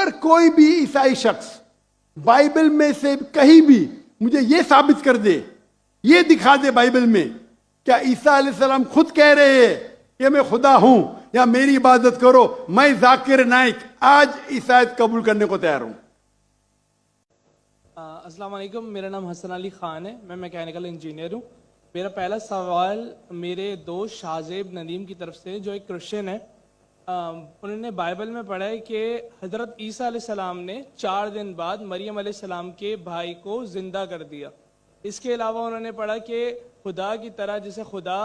اگر کوئی بھی عیسائی شخص بائبل میں سے کہیں بھی مجھے یہ ثابت کر دے، یہ دکھا دے بائبل میں کیا عیسیٰ علیہ السلام خود کہہ رہے ہیں کہ میں خدا ہوں یا میری عبادت کرو، میں ذاکر نائک آج عیسائیت قبول کرنے کو تیار ہوں۔ السلام علیکم، میرا نام حسن علی خان ہے، میں میکینیکل انجینئر ہوں۔ میرا پہلا سوال میرے دوست شاہزیب ندیم کی طرف سے جو ایک کرسچن ہے، انہوں نے بائبل میں پڑھا ہے کہ حضرت عیسیٰ علیہ السلام نے 4 دن بعد مریم علیہ السلام کے بھائی کو زندہ کر دیا۔ اس کے علاوہ انہوں نے پڑھا کہ خدا کی طرح جیسے خدا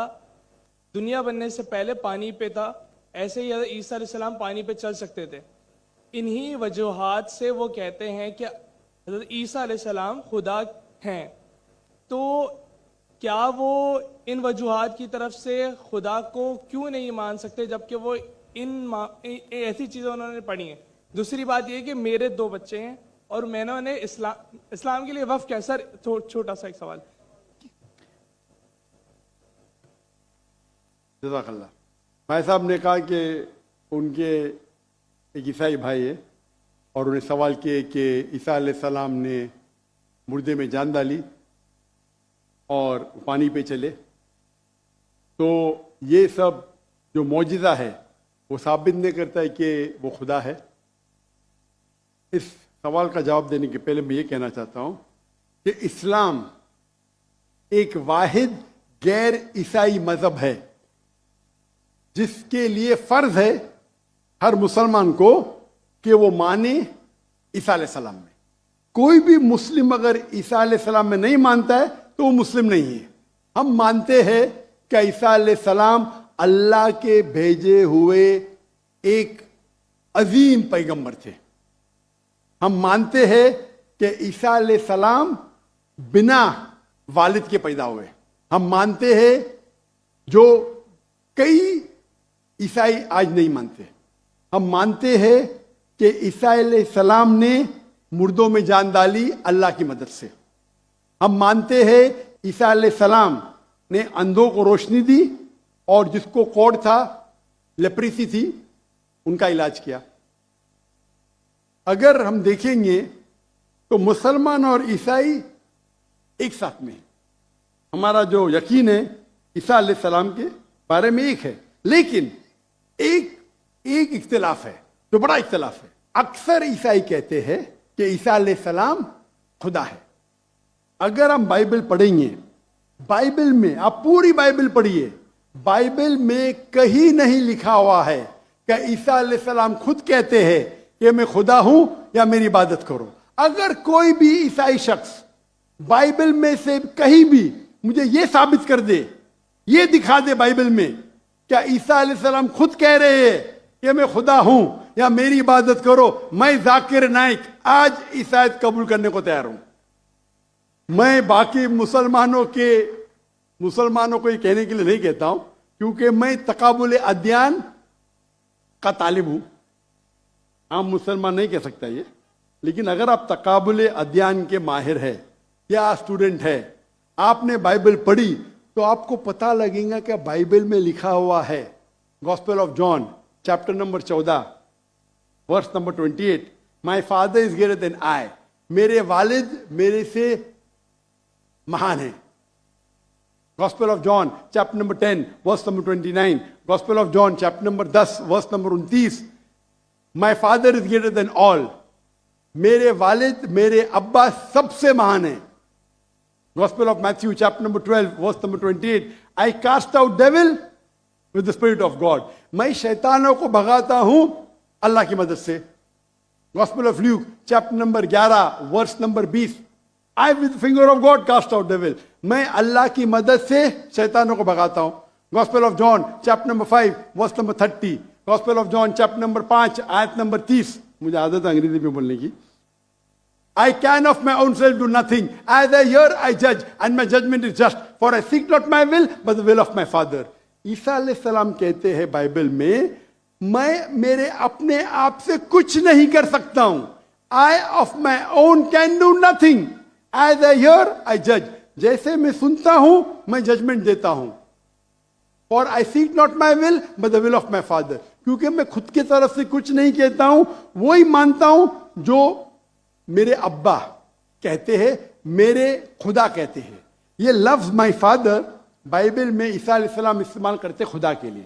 دنیا بننے سے پہلے پانی پہ تھا، ایسے ہی عیسیٰ علیہ السلام پانی پہ چل سکتے تھے۔ انہی وجوہات سے وہ کہتے ہیں کہ حضرت عیسیٰ علیہ السلام خدا ہیں، تو کیا وہ ان وجوہات کی طرف سے خدا کو کیوں نہیں مان سکتے جبکہ وہ ایسی چیزیں انہوں نے پڑھی ہیں؟ دوسری بات یہ کہ میرے 2 بچے ہیں اور میں نے انہیں اسلام کے لیے وقف کیا۔ سر چھوٹا سا ایک سوال۔ جزاک اللہ۔ بھائی صاحب نے کہا کہ ان کے ایک عیسائی بھائی ہے اور انہیں سوال کیے کہ عیسیٰ علیہ السلام نے مردے میں جان ڈالی اور پانی پہ چلے، تو یہ سب جو معجزہ ہے وہ ثابت نہیں کرتا ہے کہ وہ خدا ہے۔ اس سوال کا جواب دینے کے پہلے میں یہ کہنا چاہتا ہوں کہ اسلام ایک واحد غیر عیسائی مذہب ہے جس کے لیے فرض ہے ہر مسلمان کو کہ وہ مانے عیسیٰ علیہ السلام میں۔ کوئی بھی مسلم اگر عیسیٰ علیہ السلام میں نہیں مانتا ہے تو وہ مسلم نہیں ہے۔ ہم مانتے ہیں کہ عیسیٰ علیہ السلام اللہ کے بھیجے ہوئے ایک عظیم پیغمبر تھے۔ ہم مانتے ہیں کہ عیسیٰ علیہ السلام بنا والد کے پیدا ہوئے۔ ہم مانتے ہیں جو کئی عیسائی آج نہیں مانتے۔ ہم مانتے ہیں کہ عیسیٰ علیہ السلام نے مردوں میں جان ڈالی اللہ کی مدد سے۔ ہم مانتے ہیں عیسیٰ علیہ السلام نے اندھوں کو روشنی دی اور جس کو کوڑ تھا، لیپریسی تھی، ان کا علاج کیا۔ اگر ہم دیکھیں گے تو مسلمان اور عیسائی ایک ساتھ میں ہیں۔ ہمارا جو یقین ہے عیسیٰ علیہ السلام کے بارے میں ایک ہے، لیکن ایک اختلاف ہے جو بڑا اختلاف ہے۔ اکثر عیسائی کہتے ہیں کہ عیسیٰ علیہ السلام خدا ہے۔ اگر ہم بائبل پڑھیں گے، بائبل میں آپ پوری بائبل پڑھیے، بائبل میں کہیں نہیں لکھا ہوا ہے کہ عیسیٰ علیہ السلام خود کہتے ہیں کہ میں خدا ہوں یا میری عبادت کرو۔ اگر کوئی بھی عیسائی شخص بائبل میں سے کہیں بھی مجھے یہ ثابت کر دے، یہ دکھا دے بائبل میں کیا عیسیٰ علیہ السلام خود کہہ رہے ہیں کہ میں خدا ہوں یا میری عبادت کرو، میں ذاکر نائک آج عیسائیت قبول کرنے کو تیار ہوں۔ میں باقی مسلمانوں کو یہ کہنے کے لیے نہیں کہتا ہوں، کیونکہ میں تقابل ادیان کا طالب ہوں۔ عام مسلمان نہیں کہہ سکتا یہ، لیکن اگر آپ تقابل ادیان کے ماہر ہے یا اسٹوڈنٹ ہے، آپ نے بائبل پڑھی تو آپ کو پتہ لگے گا کہ بائبل میں لکھا ہوا ہے، gospel of John chapter number 14 verse number 28، my father is greater than I, میرے والد میرے سے مہان ہیں۔ Gospel of John chapter number 10 verse number 29، gospel of John chapter number 10 verse number 29، my father is greater than all, میرے والد میرے ابا سب سے مہان ہیں۔ Gospel of Matthew chapter number 12 verse number 28، I cast out devil with the spirit of God، میں شیطانوں کو بھگاتا ہوں اللہ کی مدد سے۔ Gospel of Luke chapter number 11 verse number 20، I with the finger of God cast out devil، میں اللہ کی مدد سے شیطانوں کو بھگاتا ہوں۔ Gospel of John chapter number 5 verse number 30، Gospel of John chapter number 5 آیت نمبر 30، مجھے عادت ہے انگریزی میں بولنے کی۔ I can of my own self do nothing. As I hear, I judge, and my judgment is just. For I seek not my will, but the will of my Father. عیسیٰ علیہ السلام کہتے ہیں بائبل میں میرے اپنے آپ سے کچھ نہیں کر سکتا ہوں۔ I of my own can do nothing. As I hear, I judge. جیسے میں سنتا ہوں میں ججمنٹ دیتا ہوں۔ For I seek not my will, but the will of my Father. کیونکہ میں خود کی طرف سے کچھ نہیں کہتا ہوں, وہی مانتا ہوں جو میرے ابا کہتے ہیں, میرے خدا کہتے ہیں. یہ لفظ مائی فادر بائبل میں عیسیٰ علیہ السلام استعمال کرتے خدا کے لیے.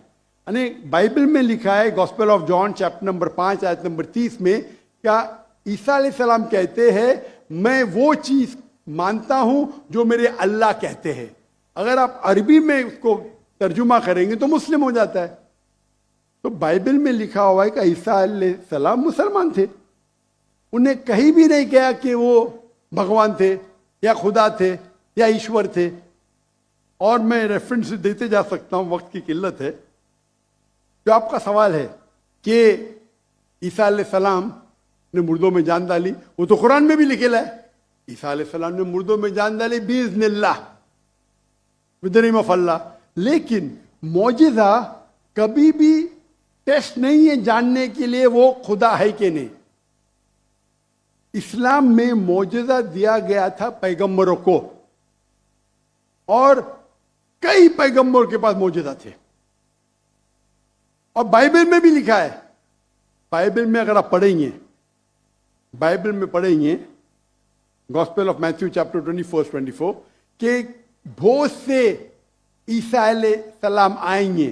یعنی بائبل میں لکھا ہے gospel of John chapter number 5 آیت نمبر 30 میں, کیا عیسیٰ علیہ السلام کہتے ہیں میں وہ چیز مانتا ہوں جو میرے اللہ کہتے ہیں. اگر آپ عربی میں اس کو ترجمہ کریں گے تو مسلم ہو جاتا ہے. تو بائبل میں لکھا ہوا ہے کہ عیسیٰ علیہ السلام مسلمان تھے, انہیں کہیں بھی نہیں کہا کہ وہ بھگوان تھے یا خدا تھے یا ایشور تھے. اور میں ریفرنس دیتے جا سکتا ہوں, وقت کی قلت ہے. جو آپ کا سوال ہے کہ عیسیٰ علیہ السلام نے مردوں میں جان ڈالی, وہ تو قرآن میں بھی لکھا ہے, عیسیٰ علیہ السلام نے مردوں میں جان ڈالی باذن اللہ, ود دی نیم آف اللہ. لیکن معجزہ کبھی بھی ٹیسٹ نہیں ہے جاننے کے لیے وہ خدا ہے کہ نہیں. اسلام میں معجزہ دیا گیا تھا پیغمبروں کو, اور کئی پیغمبروں کے پاس معجزہ تھے, اور بائبل میں بھی لکھا ہے. بائبل میں اگر آپ پڑھیں گے, بائبل میں پڑھیں گے گاسپل آف میتھیو چیپٹر 24 کہ بہت سے عیسیٰ علیہ السلام آئیں گے,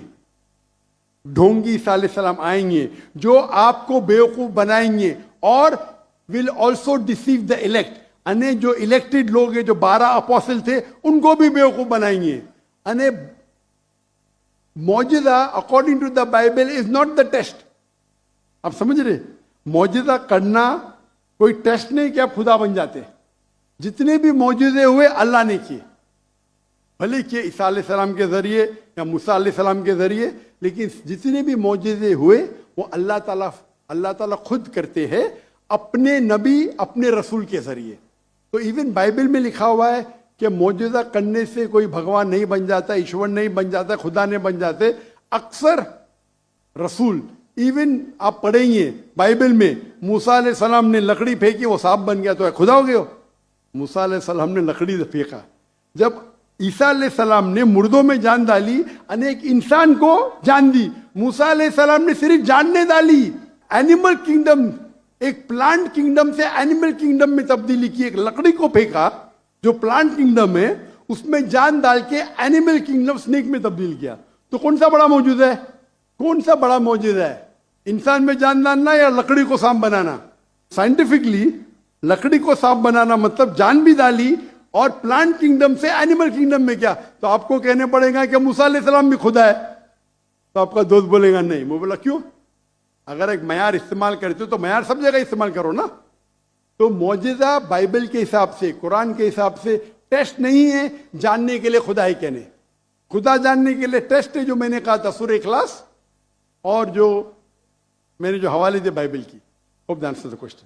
ڈھونگی عیسیٰ علیہ السلام آئیں گے جو آپ کو بیوقوف بنائیں گے, اور will also deceive the elect. یعنی جو الیکٹڈ لوگ ہیں, جو 12 اپوسل تھے, ان کو بھی بیوقوف بنائیں گے. یعنی معجزہ according to the Bible is not the test. آپ سمجھ رہے, معجزہ کرنا کوئی ٹیسٹ نہیں کہ آپ خدا بن جاتے. جتنے بھی معجزے ہوئے اللہ نے کیے, بھلے کہ عیسیٰ علیہ السلام کے ذریعے یا موسیٰ علیہ السلام کے ذریعے, لیکن جتنے بھی معجزے ہوئے وہ اللہ تعالیٰ خود کرتے ہیں اپنے نبی, اپنے رسول کے ذریعے. تو ایون بائبل میں لکھا ہوا ہے کہ معجزہ کرنے سے کوئی بھگوان نہیں بن جاتا, ایشور نہیں بن جاتا, خدا نہیں بن جاتے. اکثر رسول, ایون آپ پڑھیں گے بائبل میں, موسیٰ علیہ السلام نے لکڑی پھینکی, وہ سانپ بن گیا, تو خدا ہو گیا. موسیٰ علیہ السلام نے لکڑی پھینکا. جب عیسیٰ علیہ السلام نے مردوں میں جان ڈالی, ایک انسان کو جان دی. موسیٰ علیہ السلام نے صرف جاننے ڈالی, اینیمل کنگڈم, ایک پلانٹ کنگڈم سے اینیمل کنگڈم میں تبدیلی کی. ایک لکڑی کو پھینکا جو پلانٹ کنگڈم ہے, اس میں جان ڈال کے اینیمل کنگڈم سنیک میں تبدیل کیا. تو کون سا بڑا معجزہ ہے؟ کون سا بڑا معجزہ ہے, انسان میں جان ڈالنا یا لکڑی کو سانپ بنانا؟ سائنٹیفکلی لکڑی کو سانپ بنانا مطلب جان بھی ڈالی, اور پلانٹ کنگڈم سے اینیمل کنگڈم میں کیا. تو آپ کو کہنے پڑے گا کہ موسیٰ علیہ السلام بھی خدا ہے. تو آپ کا دوست بولے گا نہیں. وہ بولا کیوں؟ اگر ایک معیار استعمال کرتے تو معیار سب جگہ استعمال کرو نا. تو معجزہ بائبل کے حساب سے, قرآن کے حساب سے ٹیسٹ نہیں ہے جاننے کے لیے خدا ہی کہنے. خدا جاننے کے لیے ٹیسٹ ہے جو میں نے کہا تھا سورہ اخلاص, اور جو میں نے جو حوالے دے بائبل کی. Hope the answer the question.